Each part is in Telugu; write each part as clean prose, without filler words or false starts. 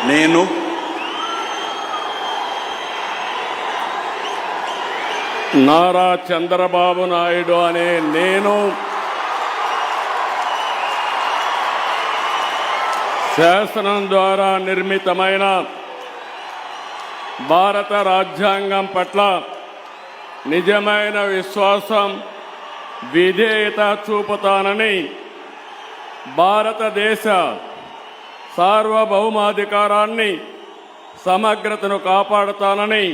నేను నారా చంద్రబాబు నాయుడు అనే నేను శాసనం ద్వారా నిర్మితమైన భారత రాజ్యాంగం పట్ల నిజమైన విశ్వాసం విధేయత చూపుతానని భారతదేశ సార్వభౌమాధికారాన్ని సమగ్రతను కాపాడుతానని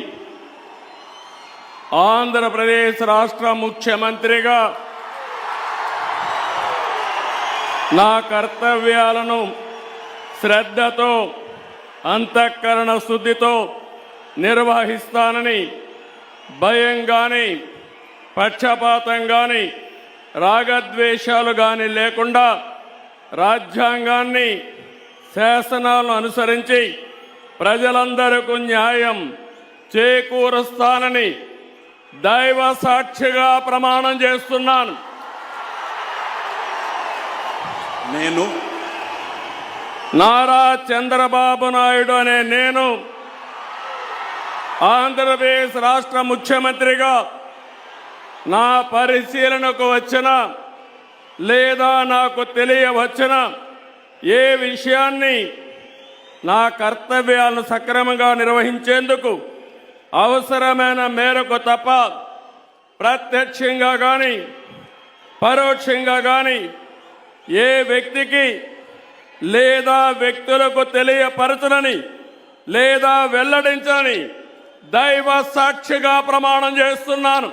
ఆంధ్రప్రదేశ్ రాష్ట్ర ముఖ్యమంత్రిగా నా కర్తవ్యాలను శ్రద్ధతో అంతఃకరణ శుద్ధితో నిర్వహిస్తానని భయం గాని పక్షపాతం గాని రాగద్వేషాలు గాని లేకుండా రాజ్యాంగాన్ని శాసనాలను అనుసరించి ప్రజలందరికీ న్యాయం చేకూరుస్తానని దైవ సాక్షిగా ప్రమాణం చేస్తున్నాను. నేను నారా చంద్రబాబు నాయుడు అనే నేను ఆంధ్రప్రదేశ్ రాష్ట్ర ముఖ్యమంత్రిగా నా పరిశీలనకు వచ్చిన లేదా నాకు తెలియవచ్చిన ఏ విషయాన్ని నా కర్తవ్యాలను సక్రమంగా నిర్వహించేందుకు అవసరమైన మేరకు తప్ప ప్రత్యక్షంగా కానీ పరోక్షంగా కానీ ఏ వ్యక్తికి లేదా వ్యక్తులకు తెలియపరచనని లేదా వెల్లడించని దైవ సాక్షిగా ప్రమాణం చేస్తున్నాను.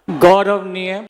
गौरवनीय